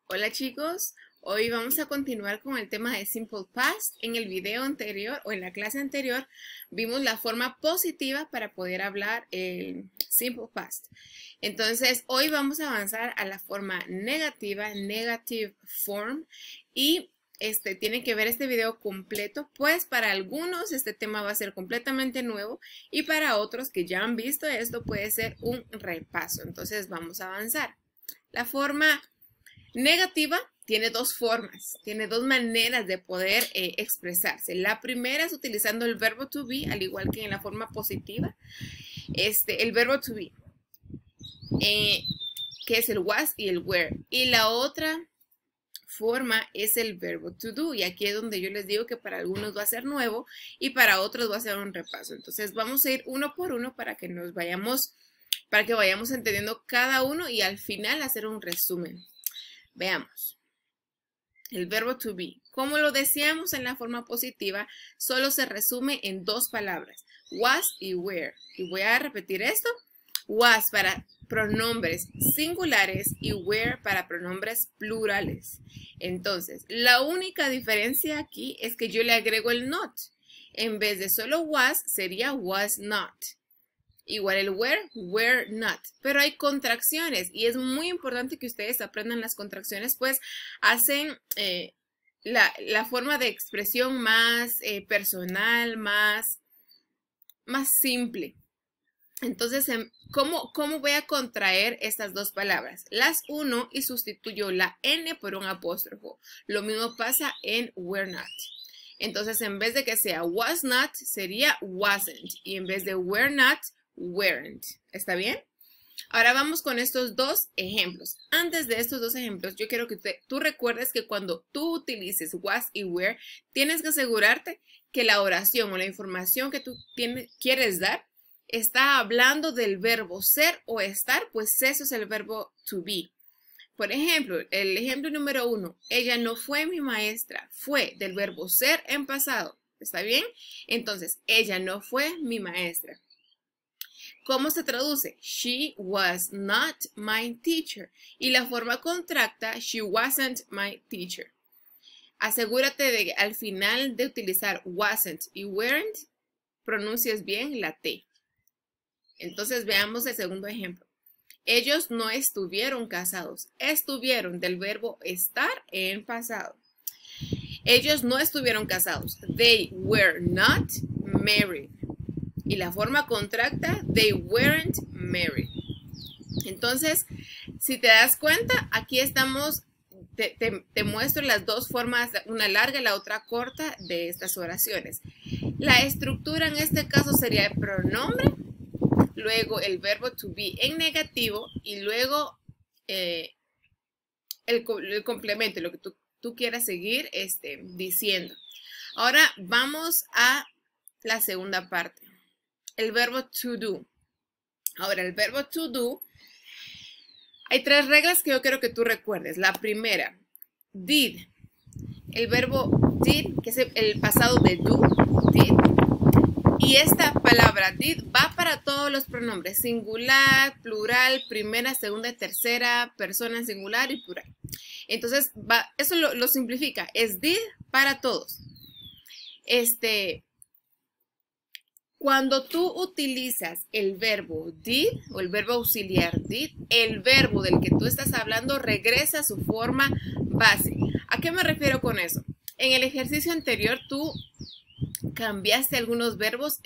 Hola chicos, hoy vamos a continuar con el tema de Simple Past. En el video anterior o en la clase anterior vimos la forma positiva para poder hablar el Simple Past. Entonces hoy vamos a avanzar a la forma negativa, Negative Form, y tienen que ver este video completo, pues para algunos este tema va a ser completamente nuevo y para otros que ya han visto esto puede ser un repaso. Entonces vamos a avanzar. La forma negativa tiene dos formas, tiene dos maneras de poder expresarse. La primera es utilizando el verbo to be, al igual que en la forma positiva. El verbo to be, que es el was y el were. Y la otra forma es el verbo to do, y aquí es donde yo les digo que para algunos va a ser nuevo y para otros va a ser un repaso. Entonces vamos a ir uno por uno para que vayamos entendiendo cada uno y al final hacer un resumen. Veamos. El verbo to be, como lo decíamos en la forma positiva, solo se resume en dos palabras, was y were. Y voy a repetir esto. Was para pronombres singulares y were para pronombres plurales. Entonces, la única diferencia aquí es que yo le agrego el not. En vez de solo was, sería was not. Igual el were not. Pero hay contracciones y es muy importante que ustedes aprendan las contracciones, pues hacen la forma de expresión más personal, más simple. Entonces, ¿cómo voy a contraer estas dos palabras? Las uno y sustituyo la N por un apóstrofo. Lo mismo pasa en were not. Entonces, en vez de que sea was not, sería wasn't. Y en vez de were not, weren't. ¿Está bien? Ahora vamos con estos dos ejemplos. Antes de estos dos ejemplos, yo quiero que tú recuerdes que cuando tú utilices was y were, tienes que asegurarte que la oración o la información que tú quieres dar está hablando del verbo ser o estar, pues eso es el verbo to be. Por ejemplo, el ejemplo número 1, ella no fue mi maestra, fue del verbo ser en pasado. ¿Está bien? Entonces, ella no fue mi maestra. ¿Cómo se traduce? She was not my teacher. Y la forma contracta, she wasn't my teacher. Asegúrate de que al final de utilizar wasn't y weren't, pronuncies bien la T. Entonces veamos el segundo ejemplo. Ellos no estuvieron casados. Estuvieron del verbo estar en pasado. Ellos no estuvieron casados. They were not married. Y la forma contracta, they weren't married. Entonces, si te das cuenta, aquí estamos, te muestro las dos formas, una larga y la otra corta de estas oraciones. La estructura en este caso sería el pronombre, luego el verbo to be en negativo y luego el complemento, lo que tú quieras seguir diciendo. Ahora vamos a la segunda parte. El verbo to do. Ahora, el verbo to do, hay tres reglas que yo quiero que tú recuerdes. La primera, did. El verbo did, que es el pasado de do, did. Y esta palabra did va para todos los pronombres, singular, plural, primera, segunda y tercera, persona en singular y plural. Entonces, eso lo simplifica, es did para todos. Cuando tú utilizas el verbo did o el verbo auxiliar did, el verbo del que tú estás hablando regresa a su forma base. ¿A qué me refiero con eso? En el ejercicio anterior tú cambiaste algunos verbos,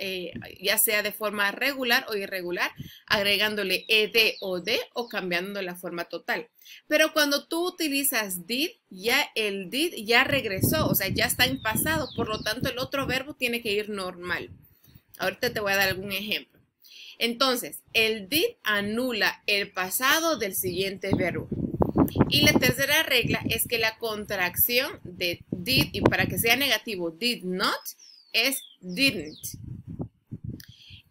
ya sea de forma regular o irregular, agregándole ed o de o cambiando la forma total. Pero cuando tú utilizas did, ya el did ya regresó, o sea, ya está en pasado, por lo tanto el otro verbo tiene que ir normal. Ahorita te voy a dar algún ejemplo. Entonces, el did anula el pasado del siguiente verbo. Y la tercera regla es que la contracción de did, y para que sea negativo, did not, es didn't.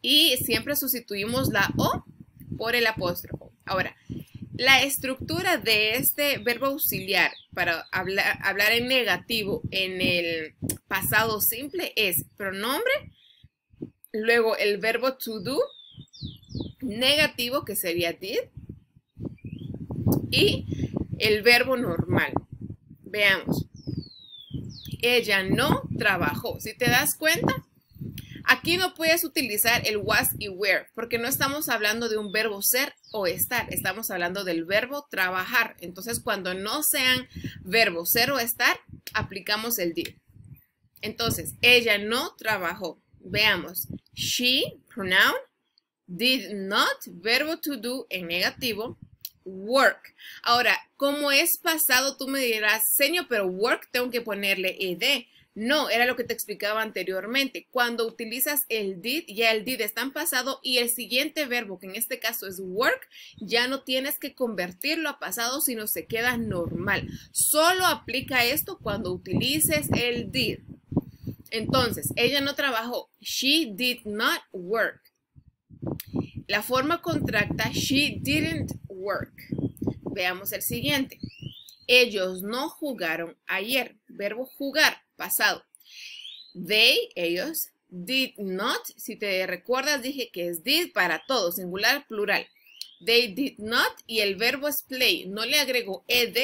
Y siempre sustituimos la O por el apóstrofo. Ahora, la estructura de este verbo auxiliar para hablar en negativo en el pasado simple es pronombre, luego el verbo to do, negativo que sería did, y el verbo normal. Veamos. Ella no trabajó. Si te das cuenta, aquí no puedes utilizar el was y were porque no estamos hablando de un verbo ser o estar. Estamos hablando del verbo trabajar. Entonces, cuando no sean verbos ser o estar, aplicamos el did. Entonces, ella no trabajó. Veamos. She, pronoun, did not, verbo to do en negativo, work. Ahora, como es pasado, tú me dirás, señor, pero work tengo que ponerle ed. No, era lo que te explicaba anteriormente. Cuando utilizas el did, ya el did está en pasado y el siguiente verbo, que en este caso es work, ya no tienes que convertirlo a pasado, sino se queda normal. Solo aplica esto cuando utilices el did. Entonces, ella no trabajó. She did not work. La forma contracta, she didn't work. Veamos el siguiente. Ellos no jugaron ayer. Verbo jugar, pasado. They, ellos, did not. Si te recuerdas, dije que es did para todo, singular, plural. They did not y el verbo es play. No le agrego ed.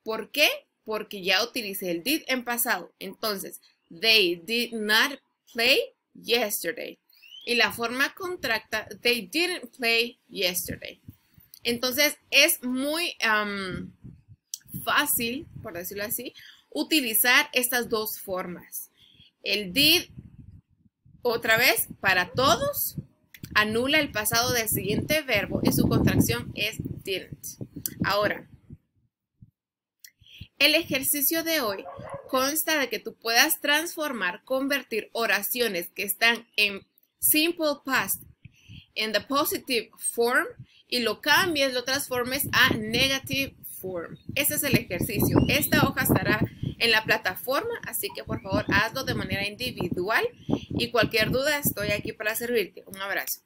¿Por qué? Porque ya utilicé el did en pasado. Entonces, they did not play yesterday. Y la forma contracta, they didn't play yesterday. Entonces, es muy fácil, por decirlo así, utilizar estas dos formas. El did, otra vez, para todos, anula el pasado del siguiente verbo y su contracción es didn't. Ahora, el ejercicio de hoy consta de que tú puedas transformar, convertir oraciones que están en simple past en the positive form y lo cambies, lo transformes a negative form. Ese es el ejercicio. Esta hoja estará en la plataforma, así que por favor hazlo de manera individual y cualquier duda estoy aquí para servirte. Un abrazo.